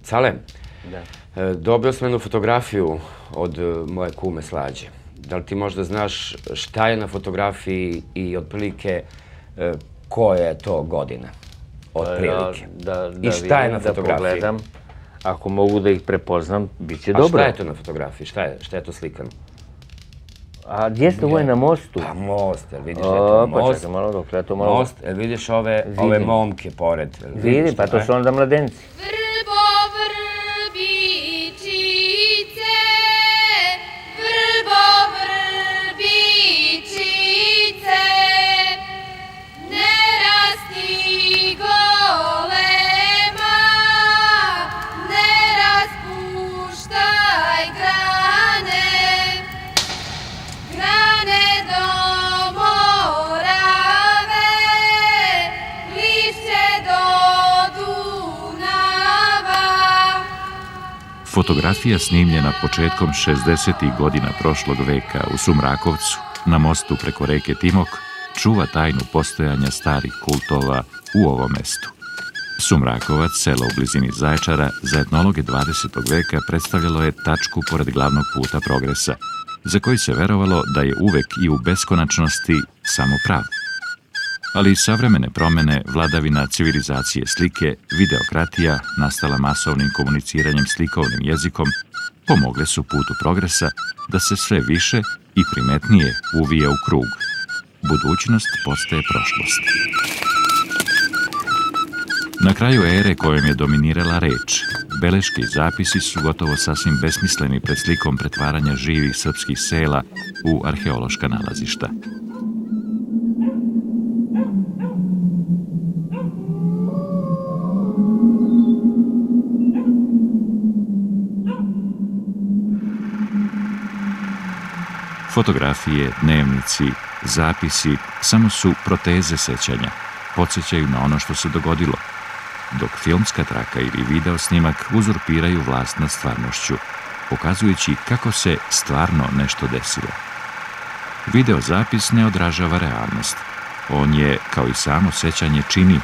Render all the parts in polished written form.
Cale, dobio sam jednu fotografiju od moje kume Slađe. Da li ti možda znaš šta je na fotografiji i otprilike koja je to godina? Otprilike. I šta je na fotografiji? Ako mogu da ih prepoznam, bit će dobro. A šta je to na fotografiji? Šta je to slikano? A gdje ste ovo je na mostu? Pa most, jel vidiš da je to most? Pa čekaj malo dok ja to malo... Most, jel vidiš ove momke pored? Vidim, pa to su onda mladenci. Fotografija snimljena početkom 60. godina prošlog veka u Sumrakovcu, na mostu preko reke Timok, čuva tajnu postojanja starih kultova u ovom mestu. Sumrakovac, selo u blizini Zaječara, za etnologe 20. veka predstavljalo je tačku pored glavnog puta progresa, za koji se verovalo da je uvek i u beskonačnosti samo prav. Ali i savremene promene, vladavina civilizacije slike, videokratija, nastala masovnim komuniciranjem slikovnim jezikom, pomogle su putu progresa da se sve više i primetnije uvije u krug. Budućnost postaje prošlost. Na kraju ere kojom je dominirala reč, beleške i zapisi su gotovo sasvim besmisleni pred slikom pretvaranja živih srpskih sela u arheološka nalazišta. Fotografije, dnevnici, zapisi samo su proteze sećanja, podsjećaju na ono što se dogodilo, dok filmska traka ili video snimak uzurpiraju vlast nad stvarnošću, pokazujući kako se stvarno nešto desilo. Videozapis ne odražava realnost. On je, kao i samo sećanje, čini.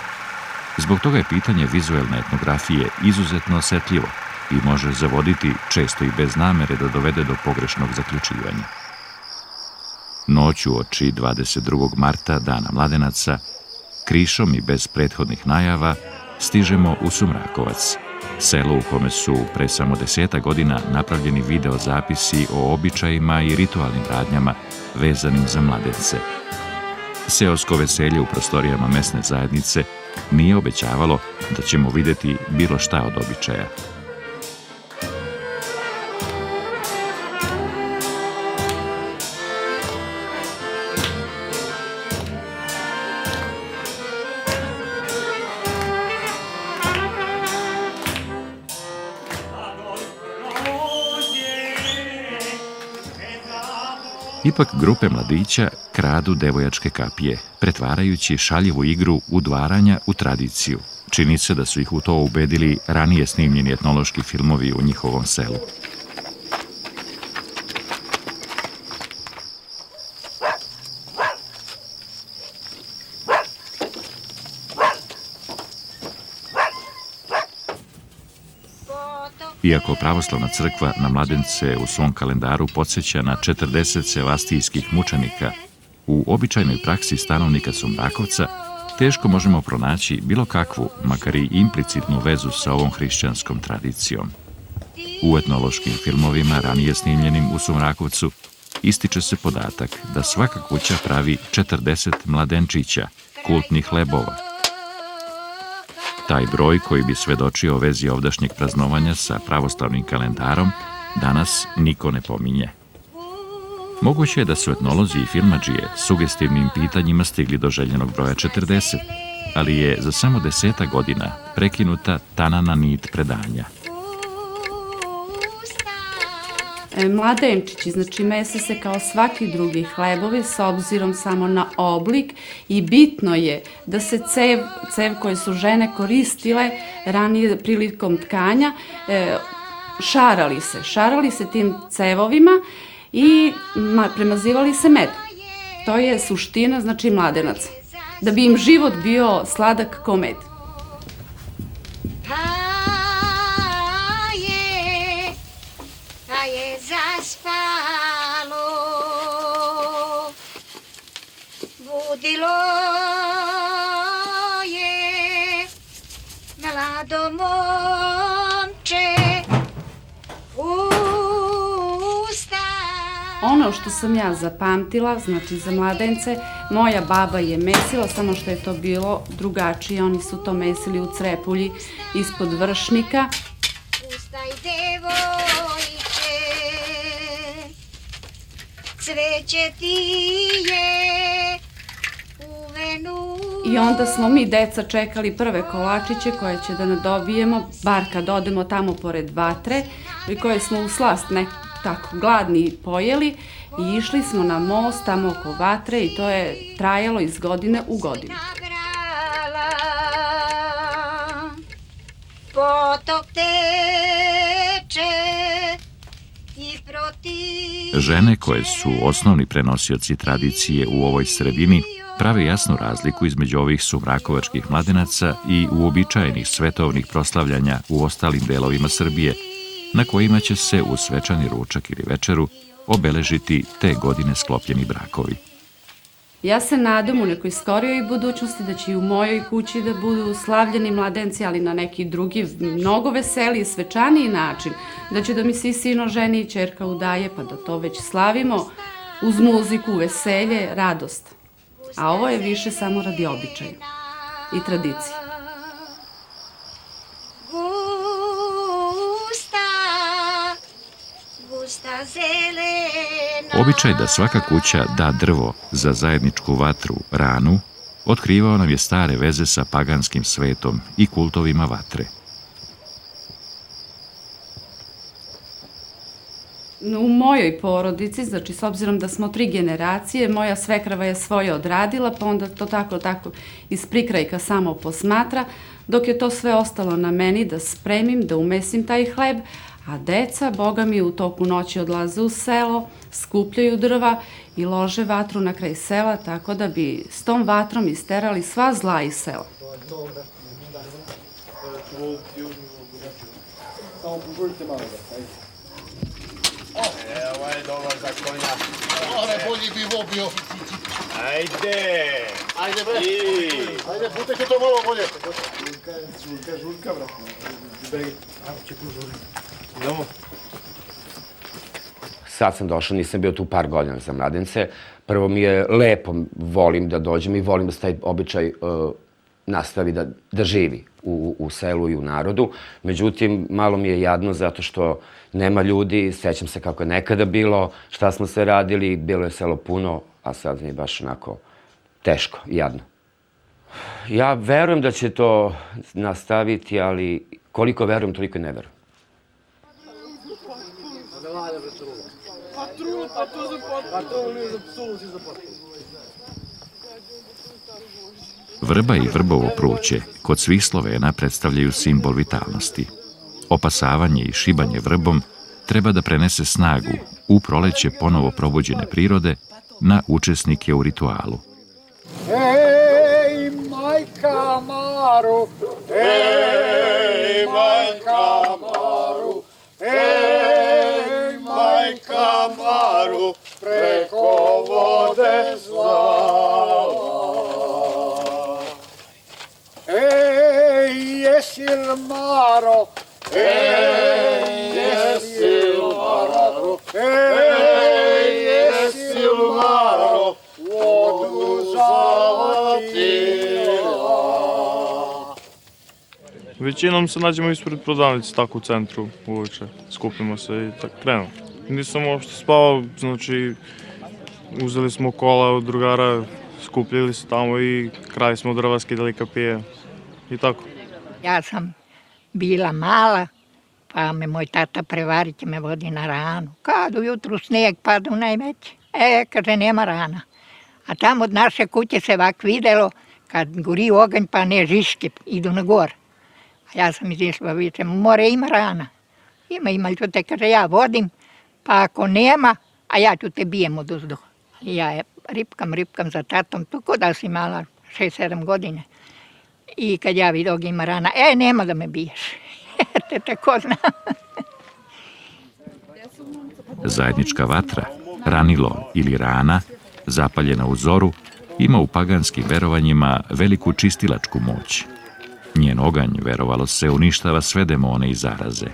Zbog toga je pitanje vizuelne etnografije izuzetno osetljivo i može zavoditi, često i bez namere, da dovede do pogrešnog zaključivanja. Noću oči 22. marta, Dana mladenaca, krišom i bez prethodnih najava, stižemo u Sumrakovac, selo u kome su pre samo 10 godina napravljeni videozapisi o običajima i ritualnim radnjama vezanim za mladence. Seosko veselje u prostorijama mesne zajednice nije obećavalo da ćemo videti bilo šta od običaja. Ipak grupe mladića kradu devojačke kapije, pretvarajući šaljivu igru udvaranja u tradiciju. Čini se da su ih u to ubedili ranije snimljeni etnološki filmovi u njihovom selu. Iako pravoslavna crkva na mladence u svom kalendaru podsjeća na 40 sevastijskih mučenika, u običajnoj praksi stanovnika Sumrakovca teško možemo pronaći bilo kakvu, makar i implicitnu vezu sa ovom hrišćanskom tradicijom. U etnološkim filmovima, ranije snimljenim u Sumrakovcu, ističe se podatak da svaka kuća pravi 40 mladenčića, kultnih lebova. Taj broj, koji bi svedočio o vezi ovdašnjeg praznovanja sa pravoslavnim kalendarom, danas niko ne pominje. Moguće je da su etnolozi i filmadžije sugestivnim pitanjima stigli do željenog broja 40, ali je za samo 10 godina prekinuta tanana nit predanja. Mladenčići, znači mese se kao svaki drugi hlebovi s obzirom samo na oblik i bitno je da se cev koje su žene koristile ranije prilikom tkanja, šarali se tim cevovima i premazivali se medom. To je suština, znači, mladenaca. Da bi im život bio sladak ko med. Rodilo je mlado momče Ono što sam ja zapamtila, znači za mladence, moja baba je mesila, samo što je to bilo drugačije. Oni su to mesili u crepulji ispod vršnika. Ustaj devojče, cveće ti je u venu. I onda smo mi, deca, čekali prve kolačiće koje će da nadobijemo, bar kad odemo tamo pored vatre, i koje smo u slast tako gladni pojeli i išli smo na most tamo oko vatre i to je trajalo iz godine u godinu. Potok teče i protiv... Žene koje su osnovni prenosioci tradicije u ovoj sredini prave jasnu razliku između ovih sumrakovačkih mladenaca i uobičajenih svetovnih proslavljanja u ostalim delovima Srbije, na kojima će se u svečani ručak ili večeru obeležiti te godine sklopljeni brakovi. Ja se nadam u nekoj skorijoj budućnosti da će i u mojoj kući da budu slavljeni mladenci, ali na neki drugi, mnogo veseliji, svečaniji način. Da će da mi se i sino ženi i ćerka udaje, pa da to već slavimo uz muziku, veselje, radost. A ovo je više samo radi običaja i tradicije. Običaj da svaka kuća da drvo za zajedničku vatru, ranu, otkrivao nam je stare veze sa paganskim svetom i kultovima vatre. U mojoj porodici, znači s obzirom da smo 3 generacije, moja svekrava je svoje odradila, pa onda to tako iz prikrajka samo posmatra, dok je to sve ostalo na meni da spremim, da umesim taj hleb, a deca, boga mi, u toku noći odlaze u selo, skupljaju drva i lože vatru na kraj sela, tako da bi s tom vatrom isterali sva zla iz sela. Evo je dobar za konja. Ore, bolji bi vo bio. Ajde. Ajde, bre. Ajde, putajte to malo bolje. Žurka, brate. Idemo. Sad sam došao, nisam bio tu par godina za mladence. Prvo mi je lepo, volim da dođem i volim da se taj običaj nastavi da živi u selu i u narodu. Međutim, malo mi je jadno zato što nema ljudi, sećam se kako je nekada bilo, šta smo sve radili, bilo je selo puno, a sad mi je baš onako teško i jadno. Ja verujem da će to nastaviti, ali koliko verujem, toliko i ne verujem. Vrba i vrbovo pruće kod svih Slovena predstavljaju simbol vitalnosti. Opasavanje i šibanje vrbom treba da prenese snagu u proleće ponovo probuđene prirode na učesnike u ritualu. Ej, majka Maru, ej, majka Maru, ej, majka Maru, preko vode zlava. Ej, jesil Maro, ej, jesil Maro, ej, jesil Maro, vodu zavatila. Većinom se nađemo ispred prodavnice, tako u centru uveče. Skupimo se i tako krenemo. Nisam uopšte spavao, znači uzeli smo kola od drugara, skupljili se tamo i kraj smo drva, skidali kapije i tako. Ja sam bila mala, pa me moj tata prevariti me vodi na ranu. Kad ujutru snijeg pada u najveće, kaže nema rana. A tamo od naše kuće se ovak videlo, kad gori oganj pa ne žiške, idu na gor. A ja sam izišla, vičem, more ima rana. Ima, ću te, kaže, ja vodim, pa ako nema, a ja ću te bijem od uzduha. I ja je ripkam za tatom, tu kod da si imala 6-7 godine. I kad ja vidio ga ima rana, nema da me biješ. Te tako znam. Zajednička vatra, ranilo ili rana, zapaljena u zoru, ima u paganskim verovanjima veliku čistilačku moć. Njen oganj, verovalo se, uništava sve demone i zaraze.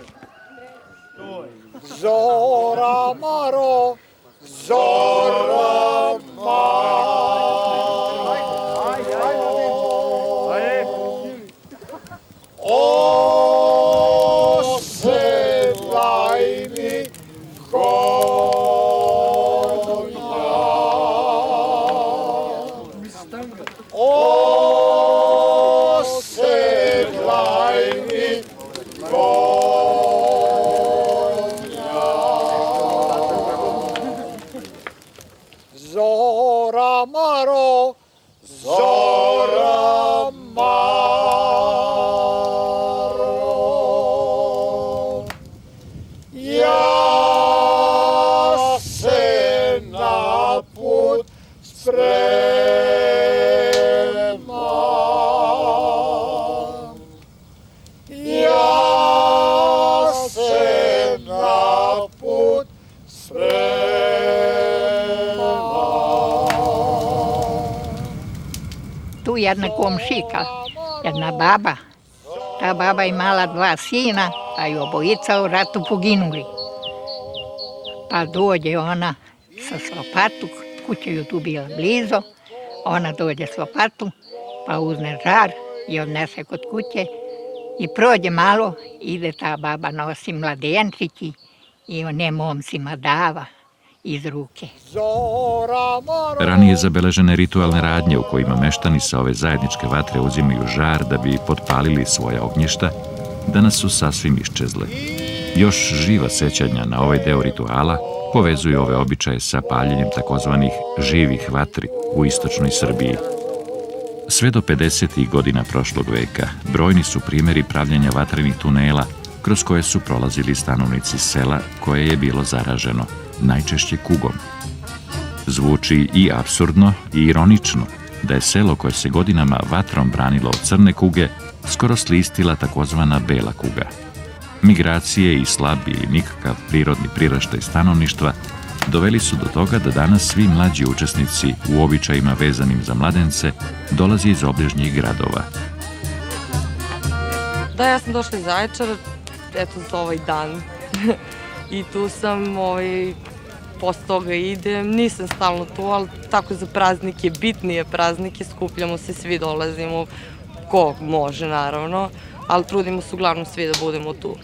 Zora Maro, Zora Maro. Osedlaj mi konja. Osedlaj mi konja. Zora Maro, Zora Maro. Ja se na put spremam. Ja se na put spremam. Tu jedna komšika, jedna baba. Ta baba imala 2 sina, a i obojica u ratu poginuli. Pa dođe ona sa Svopatu, kuća ju tu bila blizu, ona dođe Svopatu, pa uzme žar i odnese kod kuće i prođe malo, ide ta baba, nosi mladenčići i one momcima dava iz ruke. Zora Maro. Ranije zabeležene ritualne radnje u kojima meštani sa ove zajedničke vatre uzimaju žar da bi potpalili svoja ognjišta, danas su sasvim iščezle. Još živa sećanja na ovaj deo rituala povezuju ove običaje sa paljenjem takozvanih živih vatri u istočnoj Srbiji. Sve do 50. godina prošlog veka brojni su primjeri pravljenja vatrenih tunela kroz koje su prolazili stanovnici sela koje je bilo zaraženo, najčešće kugom. Zvuči i apsurdno i ironično da je selo koje se godinama vatrom branilo od crne kuge skoro slistila takozvana bela kuga. Migracije i slab ili nikakav prirodni priraštaj stanovništva doveli su do toga da danas svi mlađi učesnici u običajima vezanim za mladence dolazi iz obližnjih gradova. Da, ja sam došla iz Zaječara, eto za ovaj dan. I tu sam, posle toga idem, nisam stalno tu, ali tako za praznike, bitnije praznike, skupljamo se, svi dolazimo, ko može naravno, ali trudimo se uglavnom svi da budemo tu.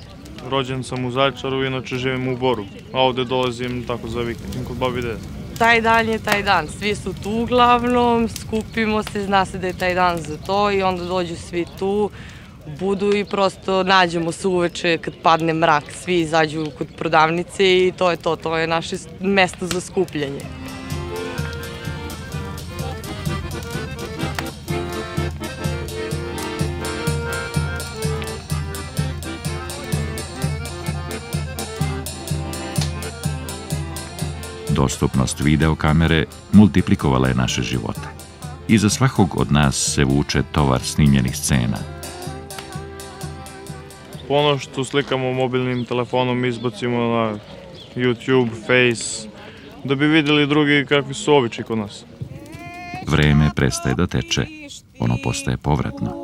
Rođen sam u Zaječaru, inače živim u Boru, a ovde dolazim tako za vikend kod babi i dede. Taj dan je taj dan, svi su tu uglavnom, skupimo se, zna se da je taj dan za to i onda dođu svi tu, budu i prosto nađemo se uveče kad padne mrak, svi izađu kod prodavnice i to je naše mesto za skupljanje. Dostupnost videokamere multiplikovala je naše živote. Iza svakog od nas se vuče tovar snimljenih scena. Ono što slikamo mobilnim telefonom izbacimo na YouTube, Face, da bi vidjeli drugi kakvi su običaji kod nas. Vreme prestaje da teče, ono postaje povratno.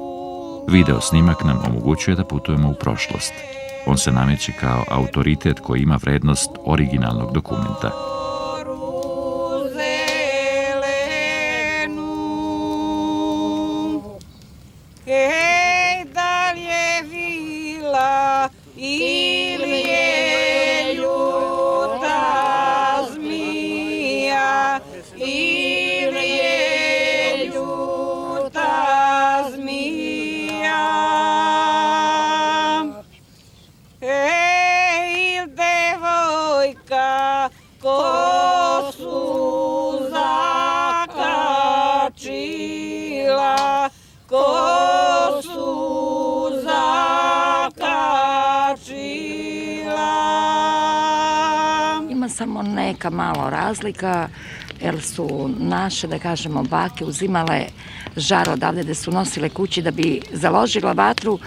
Video snimak nam omogućuje da putujemo u prošlost. On se nameće kao autoritet koji ima vrednost originalnog dokumenta. Ima samo neka malo razlika, jer su naše, da kažemo, bake uzimale žar odavde gde su nosile kući da bi založila vatru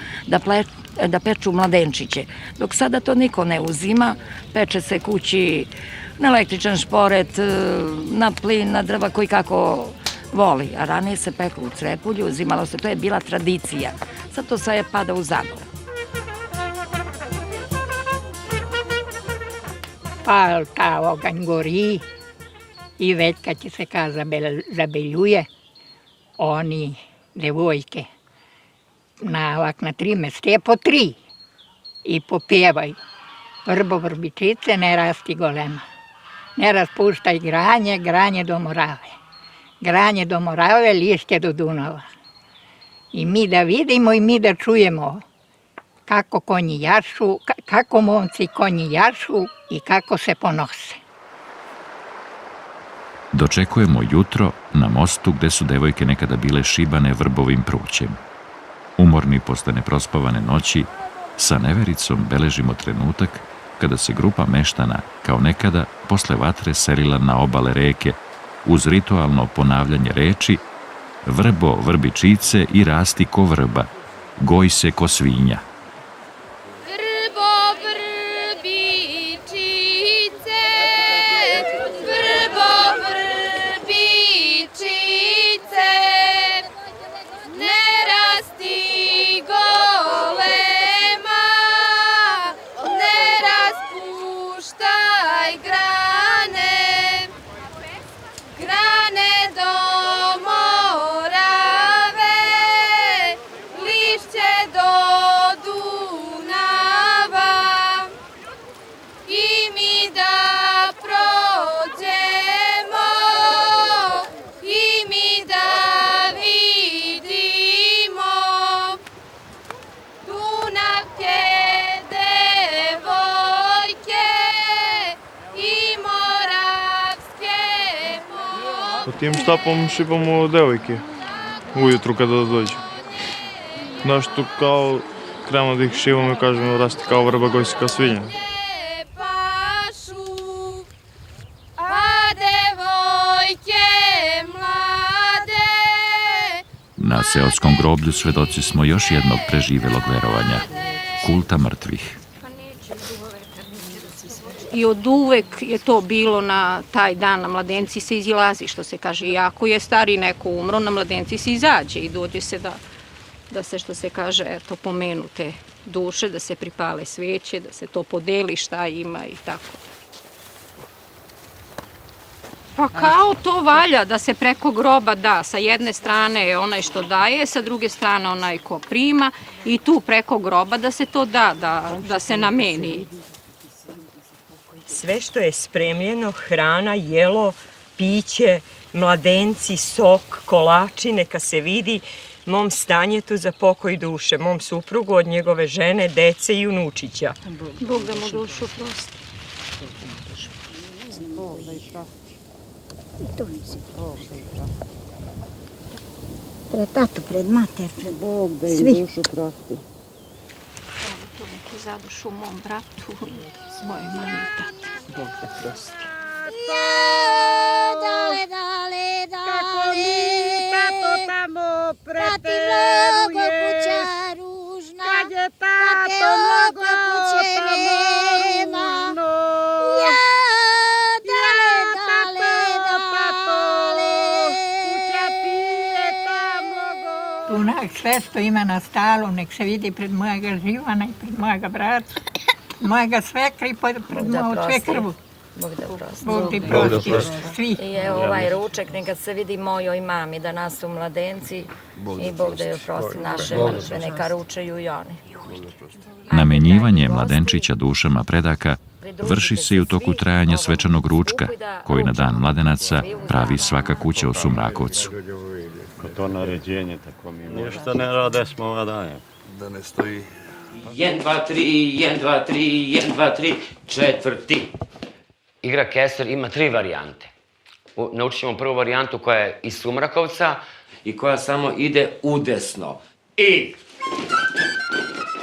da peču mladenčiće. Dok sada to niko ne uzima, peče se kući na električan šporet, na plin, na drva koji kako voli, a ranije se peklo u Crepulju, uzimalo se, to je bila tradicija. Sad to sve pada u zaborav. Pa ta oganj gori i već kad će se zabeljuje, oni, devojke, na 3 meste po 3 i popjevaju. Vrbo vrbičice, ne rasti golema. Ne raspuštaj granje, granje do Morave. Granje do Morave, lišće do Dunava. I mi da vidimo i mi da čujemo kako konji jašu, kako momci konji jašu i kako se ponose. Dočekujemo jutro na mostu gde su devojke nekada bile šibane vrbovim prućem. Umorni posle neprospavane noći, sa nevericom beležimo trenutak kada se grupa meštana, kao nekada, posle vatre selila na obale reke uz ritualno ponavljanje reči vrbo, vrbičice i rasti ko vrba, goj se ko svinja. Tim štapom šipamo devojke ujutru kada dođu. Nešto kao krenemo da ih šivamo i kažemo rasti kao vrba, goj se kao svinja. Na seoskom groblju svedoci smo još jednog preživelog verovanja, kulta mrtvih. I od uvek je to bilo na taj dan, na Mladenci se izilazi, što se kaže. I ako je stari neko umro, na Mladenci se izađe i dođe se da se, što se kaže, eto, pomenu te duše, da se pripale sveće, da se to podeli šta ima i tako. Pa kao to valja, da se preko groba da. Sa jedne strane je onaj što daje, sa druge strane onaj ko prima i tu preko groba da se to da, da se nameni. Sve što je spremljeno, hrana, jelo, piće, mladenci, sok, kolači, neka se vidi mom stanjetu za pokoj duše, mom suprugu od njegove žene, dece i unučića. Bog da mu dušu prosti. Pred tatu, pred mater, pred Bog da svi. im dušu prosti. To neki za dušu mom bratu, svojoj mami i tati. Bog da prosti. Dale, dale, dale. Kako mi tato tamo Prati mnogo preteruje, kuća ružna, kad je prate tato mnogo oko kuće nema. tamo Ja, dale, dale, dale. kuća ti je tamo Tunak sve što ima na stalu, nek se vidi pred mojega Živana i pred mojega brata, mojega svekra i pred moju svekrvu. Bog da prosti. Bog ti prosti, svi. I evo ovaj ručak, neka se vidi mojoj mami da nas su mladenci i Bog da joj prosti naše mrtve, neka ručaju i oni. Namenjivanje mladenčića dušama predaka vrši se i u toku trajanja svečanog ručka, koji na dan mladenaca pravi svaka kuća u Sumrakovcu. To naređenje, tako mi nešto ne rade smo ova danje. Da ne stoji. 1, 2, 3, 1, 2, 3, 1, 2, 3, četvrti. Igra Kester ima 3 varijante. Naučit ćemo prvu varijantu koja je iz Sumrakovca i koja samo ide udesno. I...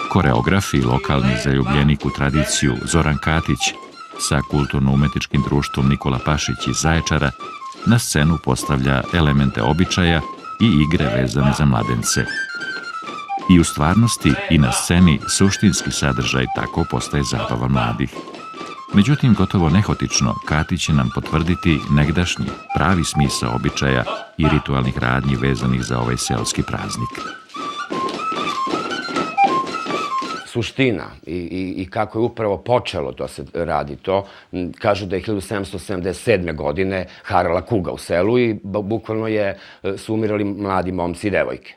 Koreograf i lokalni zaljubljenik u tradiciju Zoran Katić sa kulturno-umetničkim društvom Nikola Pašić iz Zaječara na scenu postavlja elemente običaja i igre vezane za mladence. I u stvarnosti i na sceni suštinski sadržaj tako postaje zabava mladih. Međutim, gotovo nehotično, Kati će nam potvrditi negdašnji, pravi smisao običaja i ritualnih radnji vezanih za ovaj seoski praznik. Suština i kako je upravo počelo to se radi to, kažu da je 1777. godine harala kuga u selu i bukvalno su umirali mladi momci i devojke.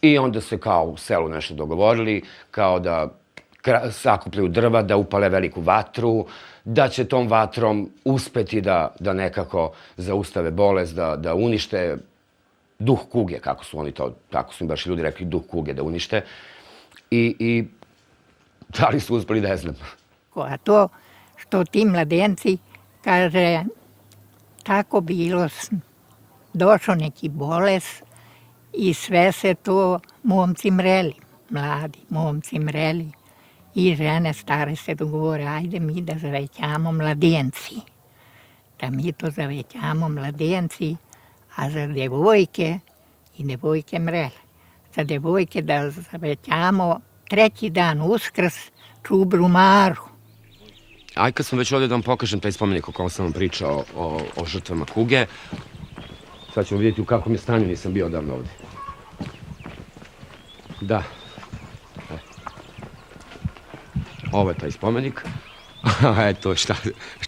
I onda se kao u selu nešto dogovorili, kao da sakupljaju drva, da upale veliku vatru, da će tom vatrom uspeti da nekako zaustave bolest, da unište duh kuge, kako su oni to, tako su im baš ljudi rekli, duh kuge da unište. I da li su uspeli, ne znam. A to što ti mladenci, kaže, tako bilo, došao neki bolest i sve se to momci mreli, mladi momci mreli. I žene stare se dogovore, ajde mi da zavećamo mladenci. Da mi to zavećamo mladenci, a za devojke i devojke mrele. Za devojke da zavećamo 3. dan Uskrs čubru maru. Aj, kad sam već ovdje da vam pokažem taj spomenik o kojem sam vam pričao o žrtvama kuge, sad ćemo vidjeti u kakvom je stanju, nisam bio odavno ovdje. Da. Ovo je taj spomenik. Eto,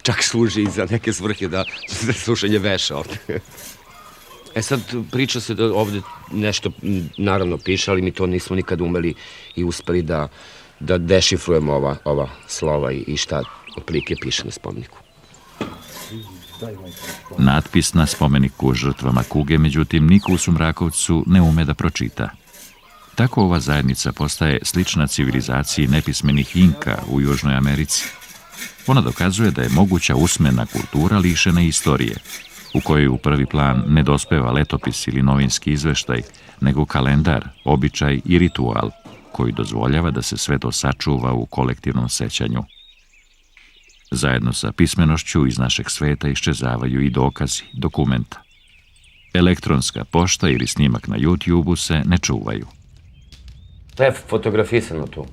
čak služi i za neke svrhe za slušanje veša ovdje. Sad, priča se da ovdje nešto naravno piše, ali mi to nismo nikad umeli i uspeli da dešifrujemo ova slova i šta otprilike piše na spomeniku. Natpis na spomeniku žrtvama kuge, međutim, niko u Sumrakovcu ne ume da pročita. Tako ova zajednica postaje slična civilizaciji nepismenih Inka u Južnoj Americi. Ona dokazuje da je moguća usmena kultura lišena istorije, u kojoj u prvi plan ne dospeva letopis ili novinski izveštaj, nego kalendar, običaj i ritual, koji dozvoljava da se sve to sačuva u kolektivnom sećanju. Zajedno sa pismenošću iz našeg sveta iščezavaju i dokazi, dokumenta. Elektronska pošta ili snimak na YouTube-u se ne čuvaju. Šta je fotografisano tu?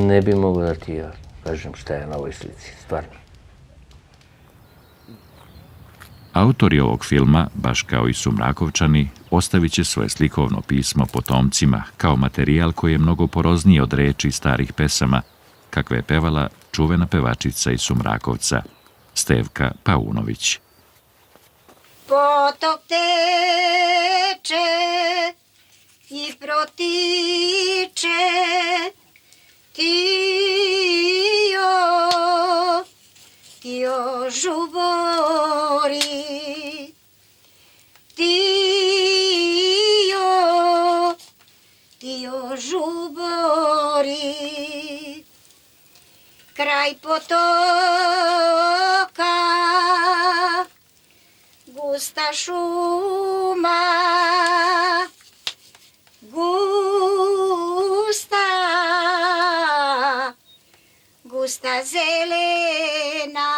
Ne bi mogu da ti ja kažem šta je na ovoj slici, stvarno. Autori ovog filma, baš kao i Sumrakovčani, ostavit će svoje slikovno pismo potomcima kao materijal koji je mnogo porozniji od reči starih pesama, kakve je pevala čuvena pevačica iz Sumrakovca, Stevka Paunović. Potok teče i protiče, tio žubori, tio žubori, kraj potoka, gusta šuma, gusta zelena,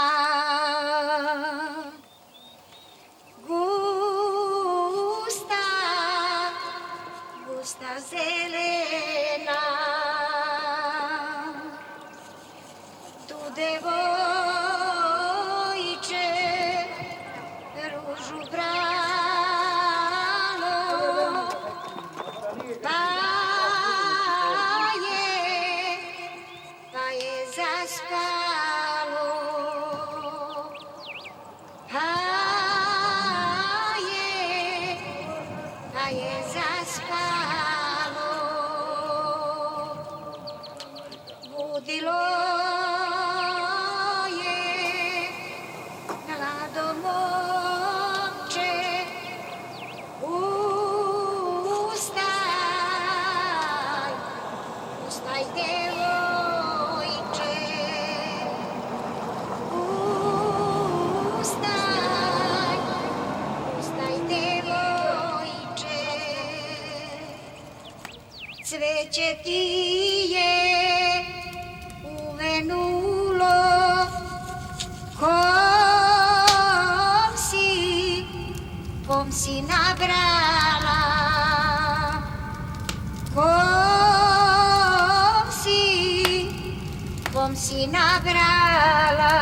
gusta zelena. Tu devojče ružu brano, pa je zaspalo, pa je zaspalo. Budilo je mlado momče, ustaj devojče, ustaj devojče. Cveće ti je uvenulo, kom si nabrala, kom si si nabrala